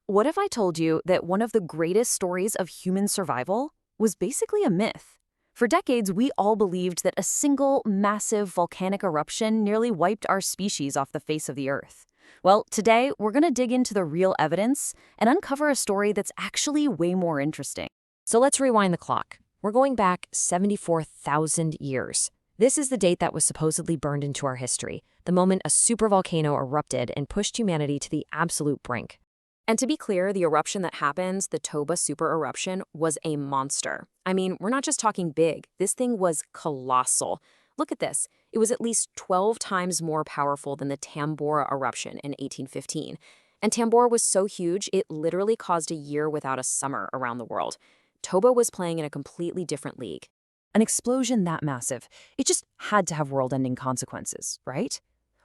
What if I told you that one of the greatest stories of human survival was basically a myth? For decades, we all believed that a single massive volcanic eruption nearly wiped our species off the face of the Earth. Well, today, we're going to dig into the real evidence and uncover a story that's actually way more interesting. So let's rewind the clock. We're going back 74,000 years. This is the date that was supposedly burned into our history, the moment a supervolcano erupted and pushed humanity to the absolute brink. And to be clear, the eruption that happens, the Toba supereruption, was a monster. I mean, we're not just talking big. This thing was colossal. Look at this. It was at least 12 times more powerful than the Tambora eruption in 1815. And Tambora was so huge, it literally caused a year without a summer around the world. Toba was playing in a completely different league. An explosion that massive, it just had to have world-ending consequences, right?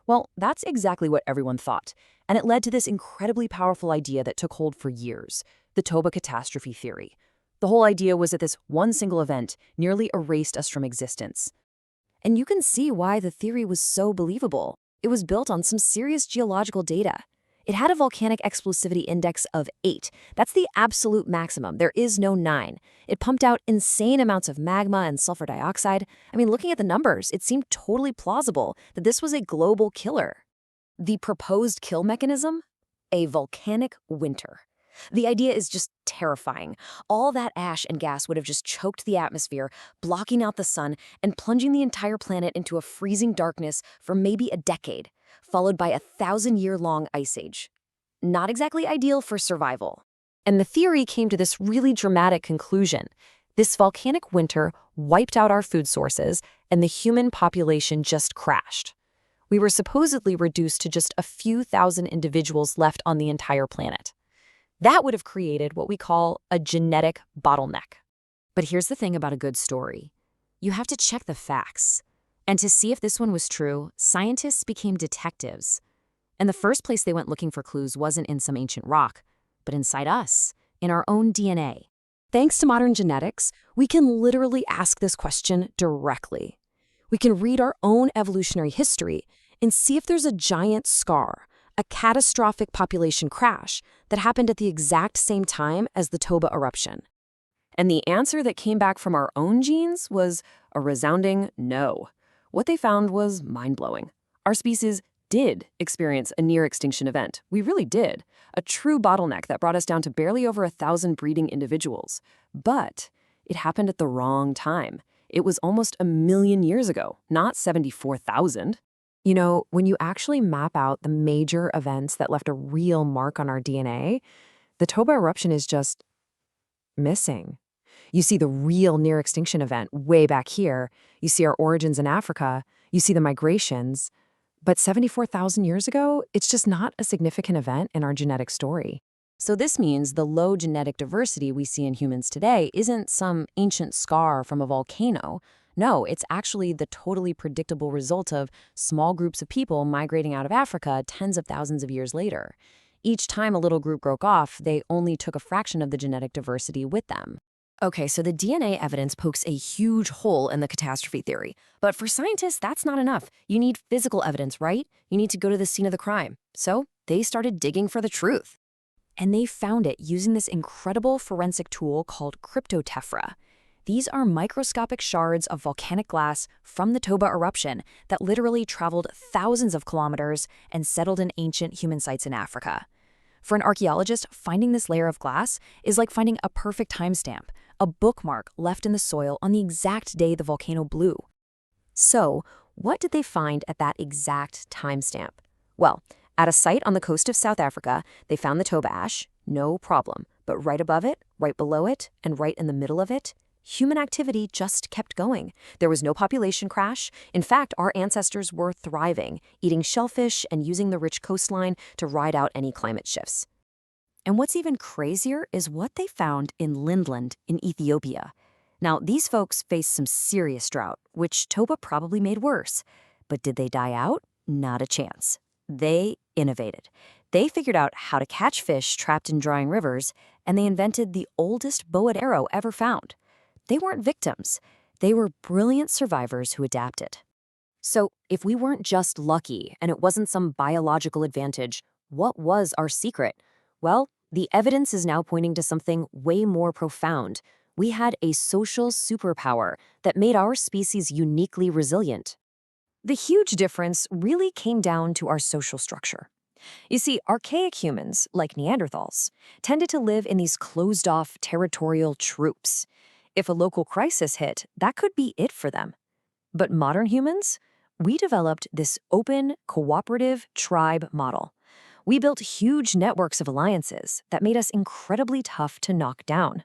Well, that's exactly what everyone thought, and it led to this incredibly powerful idea that took hold for years, the Toba Catastrophe Theory. The whole idea was that this one single event nearly erased us from existence. And you can see why the theory was so believable. It was built on some serious geological data. It had a volcanic explosivity index of 8. That's the absolute maximum. There is no 9. It pumped out insane amounts of magma and sulfur dioxide. I mean, looking at the numbers, it seemed totally plausible that this was a global killer. The proposed kill mechanism? A volcanic winter. The idea is just terrifying. All that ash and gas would have just choked the atmosphere, blocking out the sun and plunging the entire planet into a freezing darkness for maybe a decade, followed by a 1,000-year-long ice age. Not exactly ideal for survival. And the theory came to this really dramatic conclusion. This volcanic winter wiped out our food sources, and the human population just crashed. We were supposedly reduced to just a few thousand individuals left on the entire planet. That would have created what we call a genetic bottleneck. But here's the thing about a good story. You have to check the facts. And to see if this one was true, scientists became detectives. And the first place they went looking for clues wasn't in some ancient rock, but inside us, in our own DNA. Thanks to modern genetics, we can literally ask this question directly. We can read our own evolutionary history and see if there's a giant scar, a catastrophic population crash that happened at the exact same time as the Toba eruption. And the answer that came back from our own genes was a resounding no. What they found was mind-blowing. Our species did experience a near-extinction event. We really did. A true bottleneck that brought us down to barely over 1,000 breeding individuals. But it happened at the wrong time. It was almost 1,000,000 years ago, not 74,000. You know, when you actually map out the major events that left a real mark on our DNA, the Toba eruption is just missing. You see the real near-extinction event way back here. You see our origins in Africa. You see the migrations. But 74,000 years ago, it's just not a significant event in our genetic story. So this means the low genetic diversity we see in humans today isn't some ancient scar from a volcano. No, it's actually the totally predictable result of small groups of people migrating out of Africa tens of thousands of years later. Each time a little group broke off, they only took a fraction of the genetic diversity with them. Okay, so the DNA evidence pokes a huge hole in the catastrophe theory. But for scientists, that's not enough. You need physical evidence, right? You need to go to the scene of the crime. So they started digging for the truth. And they found it using this incredible forensic tool called cryptotephra. These are microscopic shards of volcanic glass from the Toba eruption that literally traveled thousands of kilometers and settled in ancient human sites in Africa. For an archaeologist, finding this layer of glass is like finding a perfect timestamp, a bookmark left in the soil on the exact day the volcano blew. So, what did they find at that exact timestamp? Well, at a site on the coast of South Africa, they found the Toba ash, no problem. But right above it, right below it, and right in the middle of it, human activity just kept going. There was no population crash. In fact, our ancestors were thriving, eating shellfish and using the rich coastline to ride out any climate shifts. And what's even crazier is what they found in Lindland in Ethiopia. Now, these folks faced some serious drought, which Toba probably made worse. But did they die out? Not a chance. They innovated. They figured out how to catch fish trapped in drying rivers, and they invented the oldest bow and arrow ever found. They weren't victims. They were brilliant survivors who adapted. So if we weren't just lucky and it wasn't some biological advantage, what was our secret? Well, The evidence is now pointing to something way more profound. We had a social superpower that made our species uniquely resilient. The huge difference really came down to our social structure. You see, archaic humans, like Neanderthals, tended to live in these closed-off territorial troops. If a local crisis hit, that could be it for them. But modern humans, we developed this open, cooperative tribe model. We built huge networks of alliances that made us incredibly tough to knock down.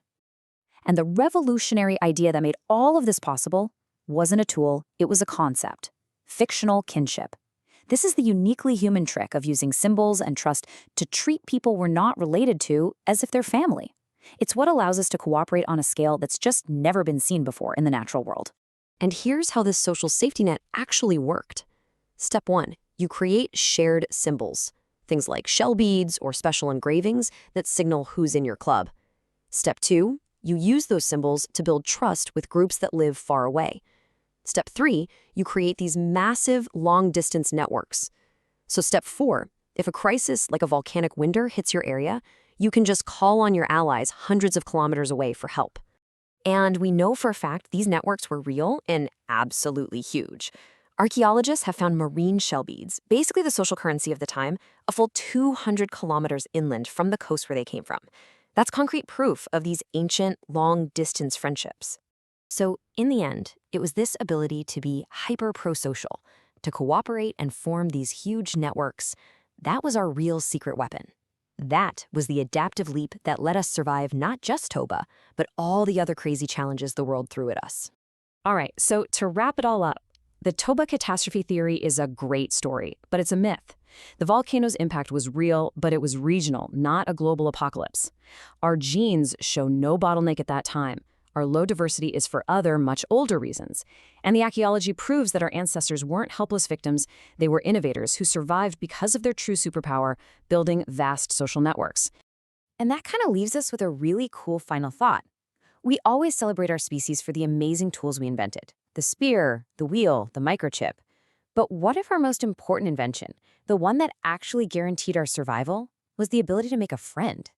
And the revolutionary idea that made all of this possible wasn't a tool, it was a concept: fictional kinship. This is the uniquely human trick of using symbols and trust to treat people we're not related to as if they're family. It's what allows us to cooperate on a scale that's just never been seen before in the natural world. And here's how this social safety net actually worked. Step 1, you create shared symbols, things like shell beads or special engravings that signal who's in your club. Step 2, you use those symbols to build trust with groups that live far away. Step 3, you create these massive long-distance networks. So step 4, if a crisis like a volcanic winter hits your area, you can just call on your allies hundreds of kilometers away for help. And we know for a fact these networks were real and absolutely huge. Archaeologists have found marine shell beads, basically the social currency of the time, a full 200 kilometers inland from the coast where they came from. That's concrete proof of these ancient, long-distance friendships. So, in the end, it was this ability to be hyper-pro-social, to cooperate and form these huge networks. That was our real secret weapon. That was the adaptive leap that let us survive not just Toba, but all the other crazy challenges the world threw at us. All right, so to wrap it all up, the Toba Catastrophe Theory is a great story, but it's a myth. The volcano's impact was real, but it was regional, not a global apocalypse. Our genes show no bottleneck at that time. Our low diversity is for other, much older reasons. And the archaeology proves that our ancestors weren't helpless victims, they were innovators who survived because of their true superpower, building vast social networks. And that kind of leaves us with a really cool final thought. We always celebrate our species for the amazing tools we invented: the spear, the wheel, the microchip. But what if our most important invention, the one that actually guaranteed our survival, was the ability to make a friend?